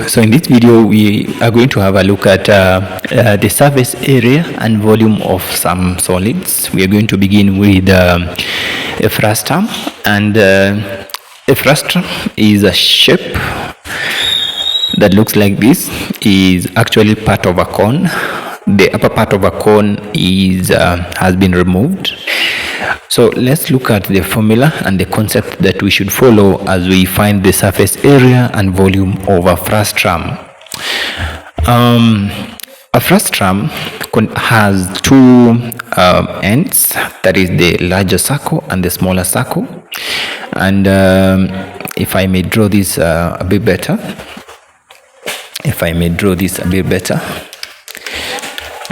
So in this video we are going to have a look at the surface area and volume of some solids. We are going to begin with a frustum, and a frustum is a shape that looks like this. Is actually part of a cone. The upper part of a cone is has been removed. So let's look at the formula and the concept that we should follow as we find the surface area and volume of a frustum. A frustum has two ends, that is the larger circle and the smaller circle. And if I may draw this a bit better,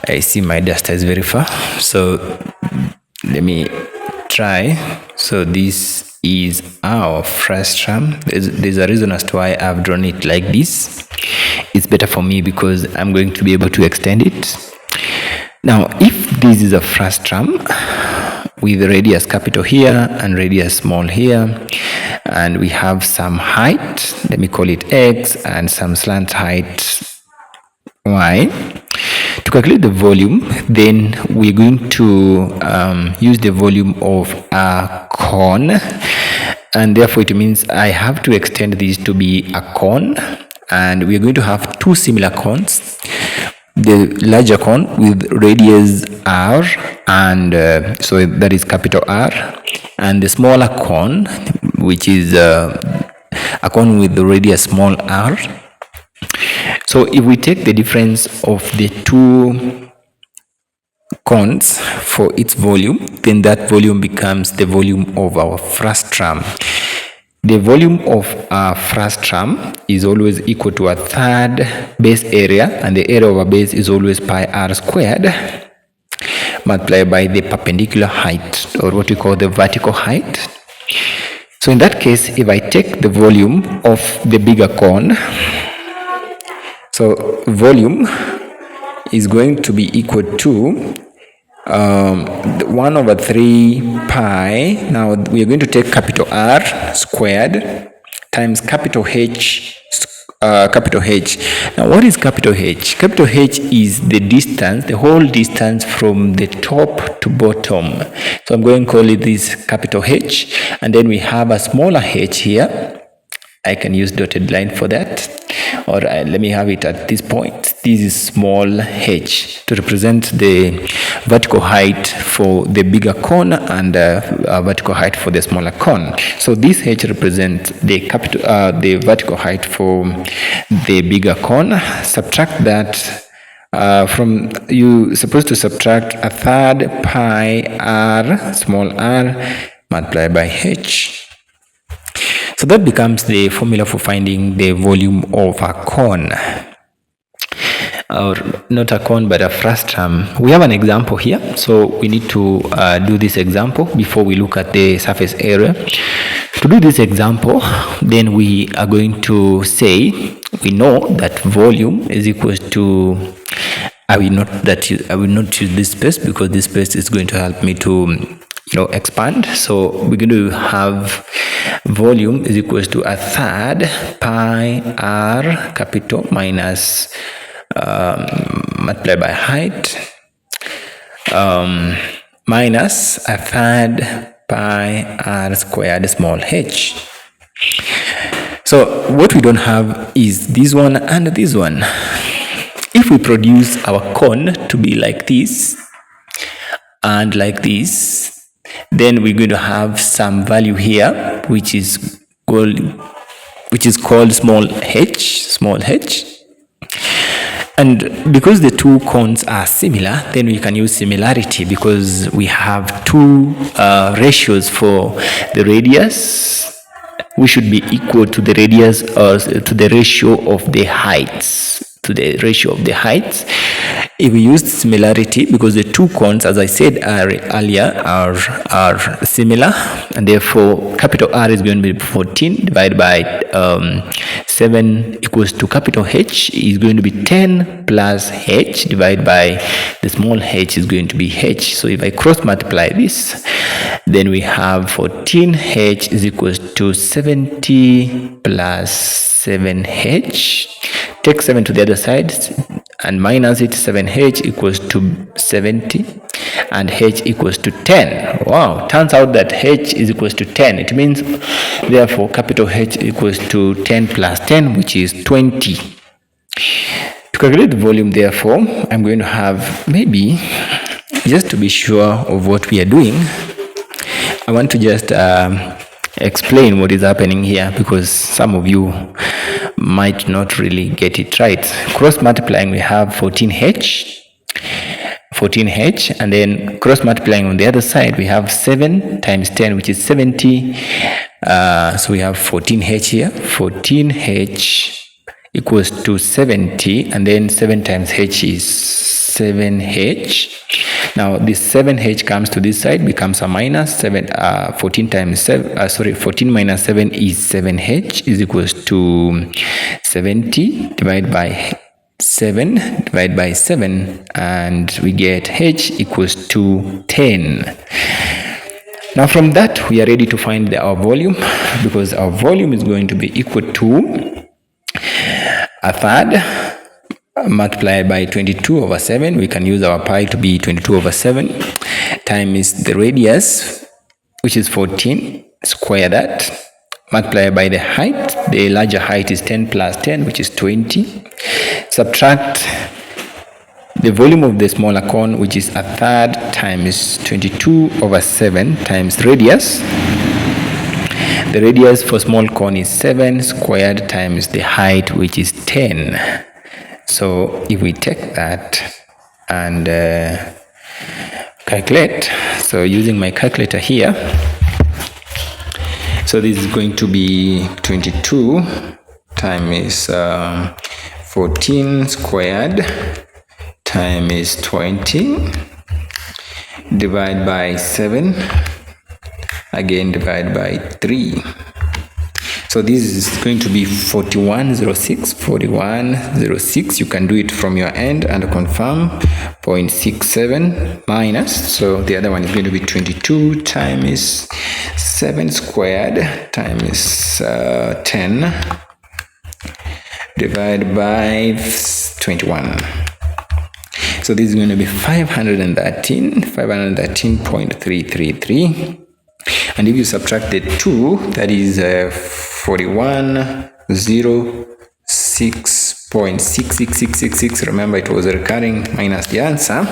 I see my duster is very far, so let me try. So this is our frustum. There's a reason as to why I've drawn it like this. It's better for me because I'm going to be able to extend it. Now, if this is a frustum with radius capital here and radius small here, and we have some height, let me call it x, and some slant height y. To calculate the volume, then we're going to use the volume of a cone, and therefore it means I have to extend this to be a cone, and we're going to have two similar cones. The larger cone with radius r, and so that is capital R, and the smaller cone, which is a cone with the radius small r. So if we take the difference of the two cones for its volume, then that volume becomes the volume of our frustum. The volume of a frustum is always equal to a third base area, and the area of a base is always pi r squared multiplied by the perpendicular height, or what we call the vertical height. So in that case, if I take the volume of the bigger cone, so volume is going to be equal to 1 over 3 pi. Now we are going to take capital R squared times capital H. Now what is capital H? Capital H is the distance, the whole distance from the top to bottom. So I'm going to call it this capital H, and then we have a smaller h here. I can use dotted line for that, or let me have it at this point. This is small h to represent the vertical height for the bigger cone and vertical height for the smaller cone. So this h represents the vertical height for the bigger cone. Subtract that from, you supposed to subtract a third pi r small r multiplied by h. So that becomes the formula for finding the volume of a cone, or not a cone but a frustum. We have an example here, so we need to do this example before we look at the surface area. To do this example, then we are going to say we know that volume is equal to, I will not use this space because this space is going to help me to expand. So we're going to have volume is equals to a third pi r capital minus multiplied by height minus a third pi r squared small h. So what we don't have is this one and this one. If we produce our cone to be like this and like this, then we're going to have some value here which is called small h. And because the two cones are similar, then we can use similarity, because we have two ratios for the radius. We should be equal to the radius, or to the ratio of the heights. If we use similarity, because the two cones, as I said earlier, are similar, and therefore capital R is going to be 14 divided by 7 equals to capital H is going to be 10 plus H divided by the small h is going to be H. So if I cross multiply this, then we have 14H is equals to 70 plus 7H. take 7 to the other side and minus it. 7h equals to 70 and h equals to 10. Wow, turns out that h is equals to 10. It means therefore capital H equals to 10 plus 10, which is 20. To calculate the volume, therefore, I'm going to have, maybe just to be sure of what we are doing, I want to just explain what is happening here, because some of you might not really get it right. Cross multiplying, we have 14h, and then cross multiplying on the other side, we have 7 times 10, which is 70. So we have 14h here. 14h equals to 70, and then 7 times h is 7h. Now this 7h comes to this side, becomes a minus 7. 14 minus 7 is 7h, is equals to 70 divided by 7, and we get h equals to 10. Now from that, we are ready to find our volume, because our volume is going to be equal to a third multiplied by 22/7. We can use our pi to be 22/7 times the radius, which is 14, square that, multiplied by the height. The larger height is 10 plus 10, which is 20. Subtract the volume of the smaller cone, which is a third, times 22/7 times radius. The radius for small cone is 7 squared times the height, which is 10. So if we take that and calculate, so using my calculator here, so this is going to be 22 times 14 squared times 20, divide by 7, again divide by 3. So this is going to be 4106. You can do it from your end and confirm. 0.67 minus, so the other one is going to be 22 times 7 squared times 10 divided by 21. So this is going to be 513.333. And if you subtract the 2, that is 4106.66666. Remember, it was recurring minus the answer.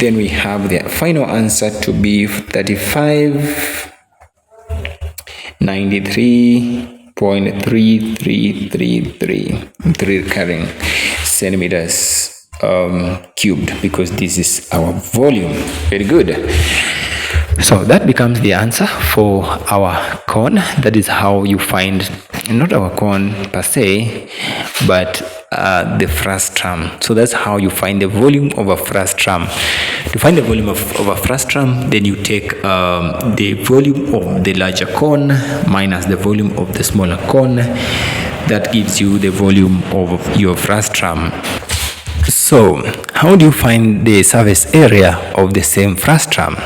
Then we have the final answer to be 3593.3333 recurring centimeters cubed, because this is our volume. Very good. So that becomes the answer for our cone. That is how you find, not our cone per se, but the frustum. So that's how you find the volume of a frustum. To find the volume of a frustum, then you take the volume of the larger cone minus the volume of the smaller cone. That gives you the volume of your frustum. So how do you find the surface area of the same frustum?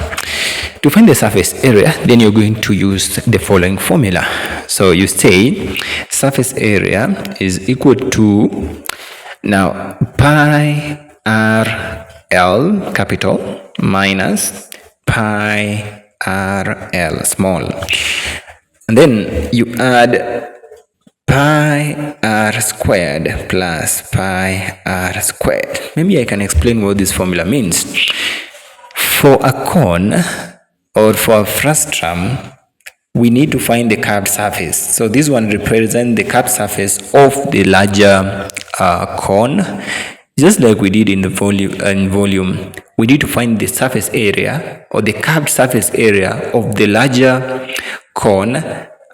To find the surface area, then you're going to use the following formula. So you say surface area is equal to, now, pi RL capital minus pi RL small. And then you add pi r squared plus pi r squared. Maybe I can explain what this formula means. For a cone or for a frustum, we need to find the curved surface. So this one represents the curved surface of the larger cone. Just like we did in the volume, we need to find the surface area or the curved surface area of the larger cone,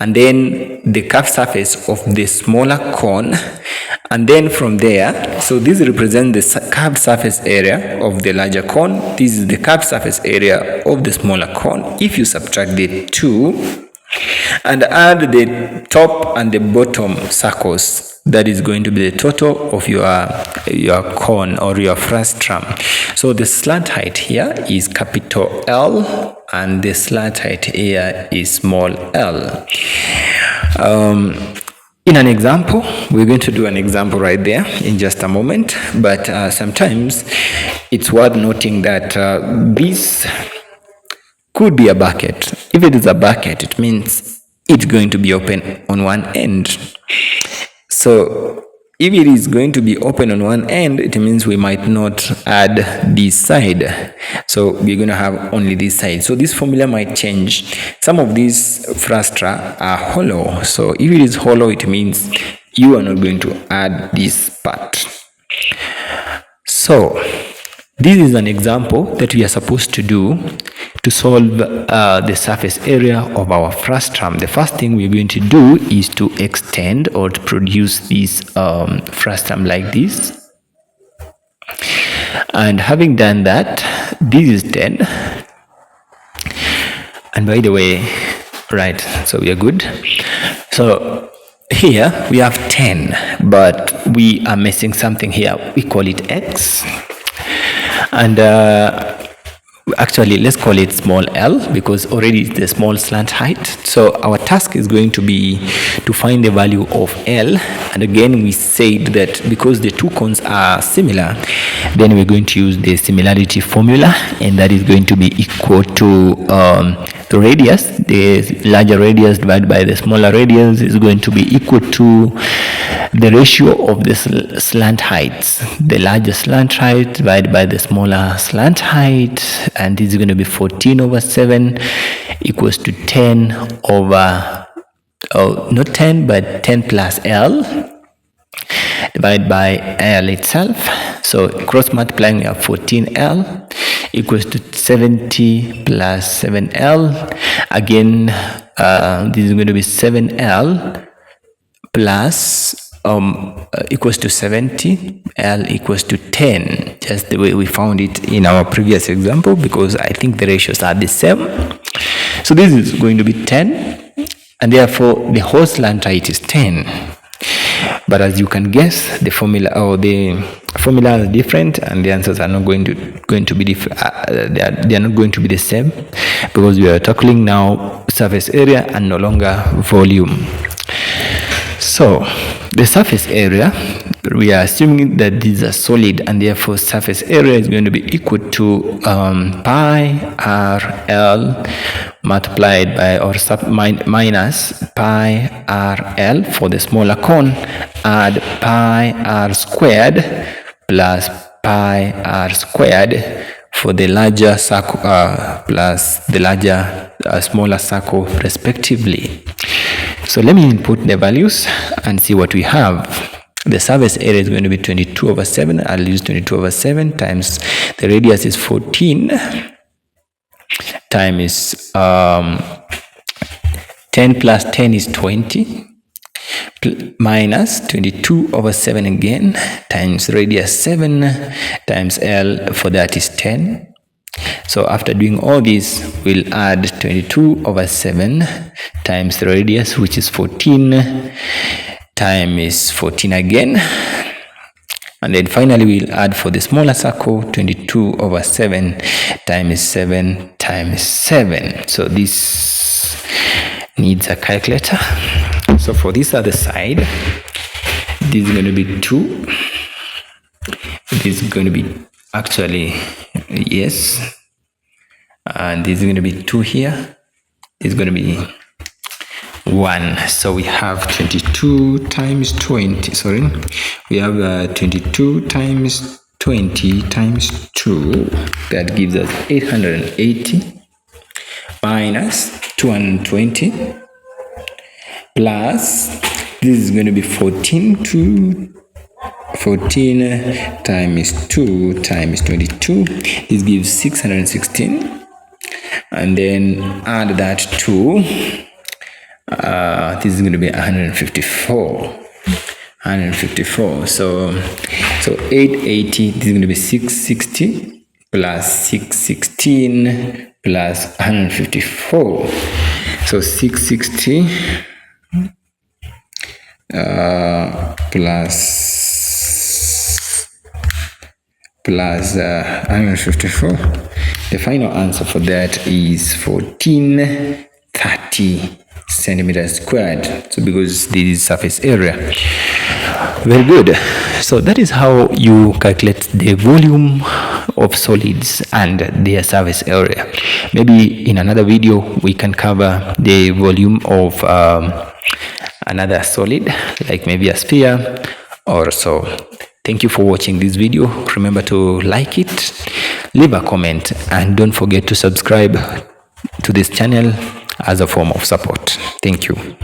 and then the curved surface of the smaller cone, and then from there, so this represents the curved surface area of the larger cone. This is the curved surface area of the smaller cone. If you subtract the two and add the top and the bottom circles, that is going to be the total of your cone or your frustum. So the slant height here is capital L, and the slant height here is small l. In an example, we're going to do an example right there in just a moment, but sometimes it's worth noting that this could be a bucket. If it is a bucket, it means it's going to be open on one end. So if it is going to be open on one end, it means we might not add this side. So we're going to have only this side. So this formula might change. Some of these frustra are hollow. So if it is hollow, it means you are not going to add this part. So this is an example that we are supposed to do to solve the surface area of our frustum. The first thing we're going to do is to extend or to produce this frustum like this. And having done that, this is 10. And by the way, right, so we are good. So here we have 10, but we are missing something here. We call it x. And actually, let's call it small l, because already it's the small slant height. So our task is going to be to find the value of l. And again, we said that because the two cones are similar, then we're going to use the similarity formula, and that is going to be equal to the radius. The larger radius divided by the smaller radius is going to be equal to the ratio of the slant heights. The larger slant height divided by the smaller slant height, and this is going to be 14 over 7 equals to 10 over, not 10, but 10 plus L divided by L itself. So cross multiplying, we have 14L equals to 70 plus 7L. Again, this is going to be 7L plus equals to 70, L equals to 10, just the way we found it in our previous example, because I think the ratios are the same. So this is going to be 10, and therefore the whole slant height is 10. But as you can guess, the formula is different, and the answers are not going to be different. They are not going to be the same, because we are tackling now surface area and no longer volume. So the surface area, we are assuming that these are solid, and therefore surface area is going to be equal to pi RL multiplied by or minus pi RL for the smaller cone, add pi R squared plus pi R squared for the larger circle plus the larger smaller circle respectively. So let me input the values and see what we have. The surface area is going to be 22 over 7. I'll use 22 over 7 times the radius is 14 times 10 plus 10 is 20 minus 22 over 7 again times radius 7 times L for that is 10. So after doing all this, we'll add 22 over 7 times the radius, which is 14, times 14 again. And then finally, we'll add for the smaller circle, 22 over 7 times 7 times 7. So this needs a calculator. So for this other side, this is going to be 2. This is going to be actually, yes, and this is going to be 2 here. This is going to be 1. So we have 22 times 20. Sorry, we have 22 times 20 times 2. That gives us 880 minus 220 plus this is going to be 14 times 2 times 22. This gives 616, and then add that to this is going to be 154. So 880. This is going to be 660 plus 616 plus 154. So 660 plus 154. The final answer for that is 1436. centimeters squared. So because this is surface area. Very good. So that is how you calculate the volume of solids and their surface area. Maybe in another video we can cover the volume of another solid, like maybe a sphere or so. Thank you for watching this video. Remember to like it, leave a comment, and don't forget to subscribe to this channel as a form of support. Thank you.